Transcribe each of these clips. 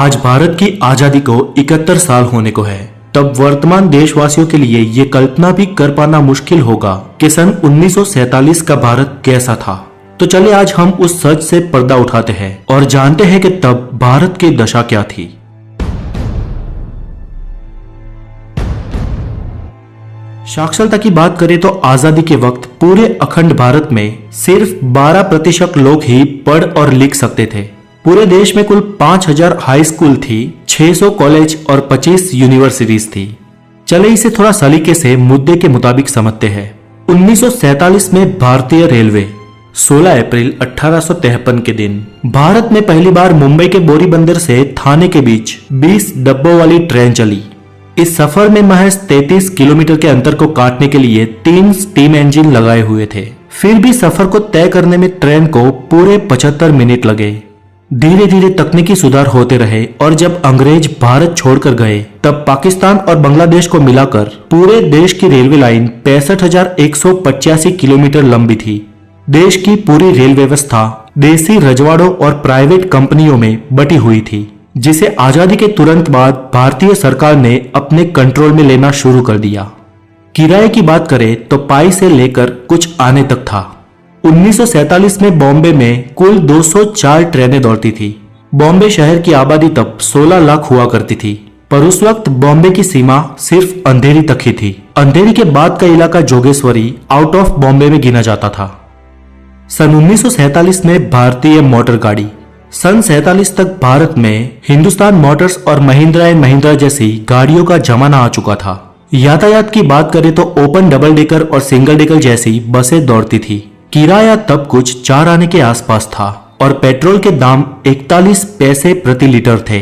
आज भारत की आजादी को 71 साल होने को है। तब वर्तमान देशवासियों के लिए ये कल्पना भी कर पाना मुश्किल होगा कि सन 1947 का भारत कैसा था। तो चलिए आज हम उस सच से पर्दा उठाते हैं और जानते हैं कि तब भारत की दशा क्या थी। साक्षरता की बात करें तो आजादी के वक्त पूरे अखंड भारत में सिर्फ 12% लोग ही पढ़ और लिख सकते थे। पूरे देश में कुल 5000 हाई स्कूल थी, 600 कॉलेज और 25 यूनिवर्सिटीज थी। चले इसे थोड़ा सलीके से मुद्दे के मुताबिक समझते हैं। 1947 में भारतीय रेलवे 16 अप्रैल 1853 के दिन भारत में पहली बार मुंबई के बोरीबंदर से थाने के बीच 20 डब्बों वाली ट्रेन चली। इस सफर में महज 33 किलोमीटर के अंतर को काटने के लिए 3 स्टीम इंजन लगाए हुए थे। फिर भी सफर को तय करने में ट्रेन को पूरे 75 मिनट लगे। धीरे धीरे तकनीकी सुधार होते रहे और जब अंग्रेज भारत छोड़कर गए तब पाकिस्तान और बांग्लादेश को मिलाकर पूरे देश की रेलवे लाइन 65,185 किलोमीटर लंबी थी। देश की पूरी रेल व्यवस्था देसी रजवाड़ों और प्राइवेट कंपनियों में बटी हुई थी, जिसे आजादी के तुरंत बाद भारतीय सरकार ने अपने कंट्रोल में लेना शुरू कर दिया। किराए की बात करें तो पाई से लेकर कुछ आने तक था। 1947 में बॉम्बे में कुल 204 ट्रेनें दौड़ती थी। बॉम्बे शहर की आबादी तब 16 लाख हुआ करती थी, पर उस वक्त बॉम्बे की सीमा सिर्फ अंधेरी तक ही थी। अंधेरी के बाद का इलाका जोगेश्वरी आउट ऑफ बॉम्बे में गिना जाता था। सन 1947 में भारतीय मोटर गाड़ी। सन 47 तक भारत में हिंदुस्तान मोटर्स और महिंद्रा एंड महिंद्रा जैसी गाड़ियों का जमाना आ चुका था। यातायात की बात करें तो ओपन डबल डेकर और सिंगल डेकर जैसी बसें दौड़ती थी। किराया तब कुछ 4 आने के आसपास था और पेट्रोल के दाम 41 पैसे प्रति लीटर थे।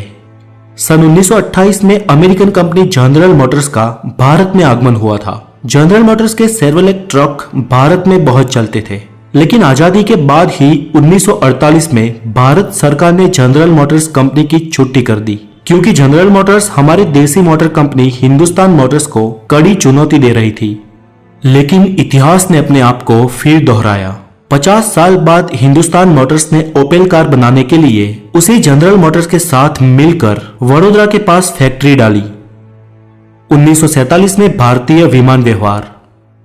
सन 1928 में अमेरिकन कंपनी जनरल मोटर्स का भारत में आगमन हुआ था। जनरल मोटर्स के शेवरलेट ट्रक भारत में बहुत चलते थे, लेकिन आजादी के बाद ही 1948 में भारत सरकार ने जनरल मोटर्स कंपनी की छुट्टी कर दी, क्योंकि जनरल मोटर्स हमारे देसी मोटर कंपनी हिंदुस्तान मोटर्स को कड़ी चुनौती दे रही थी। लेकिन इतिहास ने अपने आप को फिर दोहराया। 50 साल बाद हिंदुस्तान मोटर्स ने ओपेल कार बनाने के लिए उसी जनरल मोटर्स के साथ मिलकर वडोदरा के पास फैक्ट्री डाली। 1947 में भारतीय विमान व्यवहार।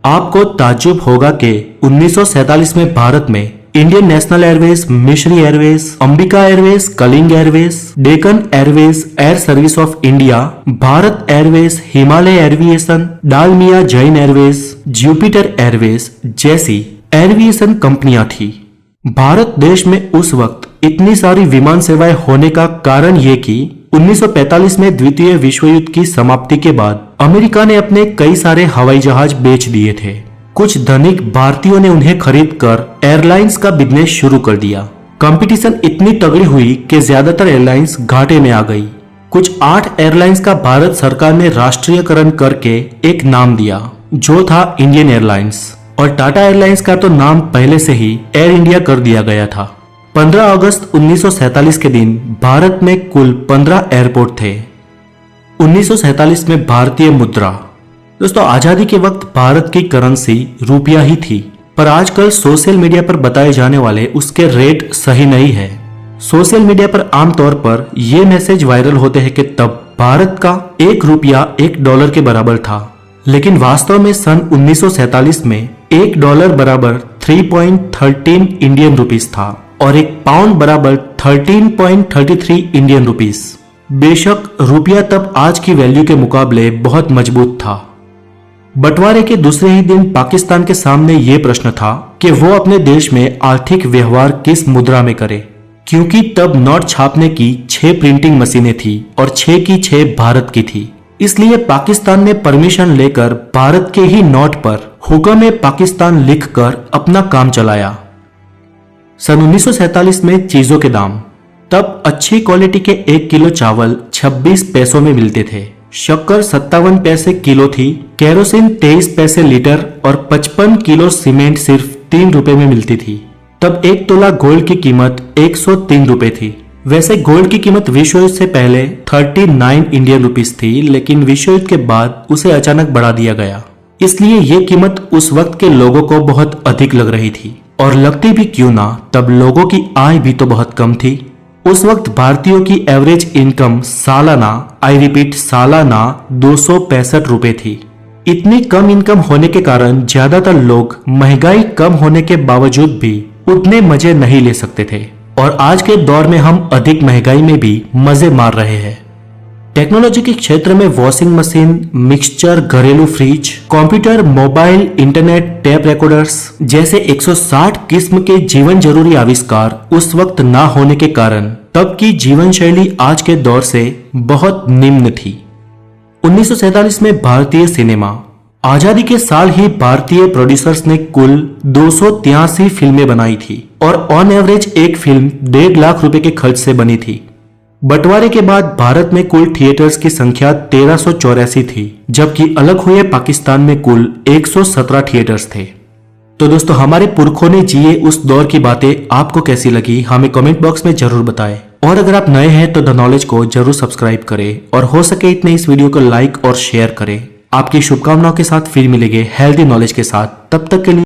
आपको ताज्जुब होगा कि 1947 में भारत में Indian National Airways, Mistri airways, Ambika airways, Kalinga airways, Deccan airways, air service of India, Bharat airways, Himalaya aviation, Dalmia Jain airways, Jupiter airways जैसी एविएशन कंपनियां थी। भारत देश में उस वक्त इतनी सारी विमान सेवाएं होने का कारण ये कि 1945 में द्वितीय विश्व युद्ध की समाप्ति के बाद अमेरिका ने अपने कई सारे हवाई जहाज बेच दिए थे। कुछ धनिक भारतीयों ने उन्हें खरीदकर एयरलाइंस का बिजनेस शुरू कर दिया। कंपटीशन इतनी तगड़ी हुई कि ज्यादातर एयरलाइंस घाटे में आ गई। कुछ 8 एयरलाइंस का भारत सरकार ने राष्ट्रीयकरण करके एक नाम दिया, जो था इंडियन एयरलाइंस, और टाटा एयरलाइंस का तो नाम पहले से ही एयर इंडिया कर दिया गया था। 15 अगस्त 1947 के दिन भारत में कुल 15 एयरपोर्ट थे। 1947 में भारतीय मुद्रा। दोस्तों, आजादी के वक्त भारत की करेंसी रुपया ही थी, पर आजकल सोशल मीडिया पर बताए जाने वाले उसके रेट सही नहीं है। सोशल मीडिया पर आमतौर पर यह मैसेज वायरल होते हैं कि तब भारत का 1 रुपया 1 डॉलर के बराबर था, लेकिन वास्तव में सन 1947 में 1 डॉलर बराबर 3.13 इंडियन रुपीस था और 1 पाउंड बराबर 13.33 इंडियन रुपीस। बेशक रुपया तब आज की वैल्यू के मुकाबले बहुत मजबूत था। बंटवारे के दूसरे ही दिन पाकिस्तान के सामने ये प्रश्न था कि वो अपने देश में आर्थिक व्यवहार किस मुद्रा में करे, क्योंकि तब नोट छापने की 6 प्रिंटिंग मशीनें थी और 6 की 6 भारत की थी। इसलिए पाकिस्तान ने परमिशन लेकर भारत के ही नोट पर हुक्म पाकिस्तान लिखकर अपना काम चलाया। सन 1947 में चीजों के दाम। तब अच्छी क्वालिटी के 1 किलो चावल 26 पैसों में मिलते थे, शक्कर 57 पैसे किलो थी, केरोसिन 23 पैसे लीटर और 55 किलो सीमेंट सिर्फ 3 रुपए में मिलती थी। तब 1 तोला गोल्ड की कीमत 103 रुपए थी। वैसे गोल्ड की कीमत विश्व युद्ध से पहले 39 इंडियन रुपीस थी, लेकिन विश्व युद्ध के बाद उसे अचानक बढ़ा दिया गया। इसलिए ये कीमत उस वक्त के लोगों को बहुत अधिक लग रही थी, और लगती भी क्यों ना, तब लोगों की आय भी तो बहुत कम थी। उस वक्त भारतीयों की एवरेज इनकम सालाना, आई रिपीट सालाना 265 रुपए थी। इतनी कम इनकम होने के कारण ज्यादातर लोग महंगाई कम होने के बावजूद भी उतने मजे नहीं ले सकते थे और आज के दौर में हम अधिक महंगाई में भी मजे मार रहे हैं। टेक्नोलॉजी के क्षेत्र में वॉशिंग मशीन, मिक्सचर, घरेलू fridge, computer, mobile, internet, tape recorders जैसे 160 किस्म के जीवन जरूरी आविष्कार उस वक्त ना होने के कारण तब की जीवन शैली आज के दौर से बहुत निम्न थी। 1947 में भारतीय सिनेमा आजादी के साल ही भारतीय प्रोड्यूसर्स ने कुल 283 फिल्में बनाई थी और ऑन एवरेज एक फिल्म 1.5 लाख रुपए के खर्च से बनी थी। बंटवारे के बाद भारत में कुल थिएटर्स की संख्या 1384 थी, जबकि अलग हुए पाकिस्तान में कुल 117 थिएटर्स थे। तो दोस्तों, हमारे पुरखों ने जिए उस दौर की बातें आपको कैसी लगी हमें कमेंट बॉक्स में जरूर बताएं। और अगर आप नए हैं तो द नॉलेज को जरूर सब्सक्राइब करें और हो सके इतने इस वीडियो को लाइक और शेयर करें। आपकी शुभकामनाओं के साथ फिर मिलेंगे हेल्दी नॉलेज के साथ। तब तक के लिए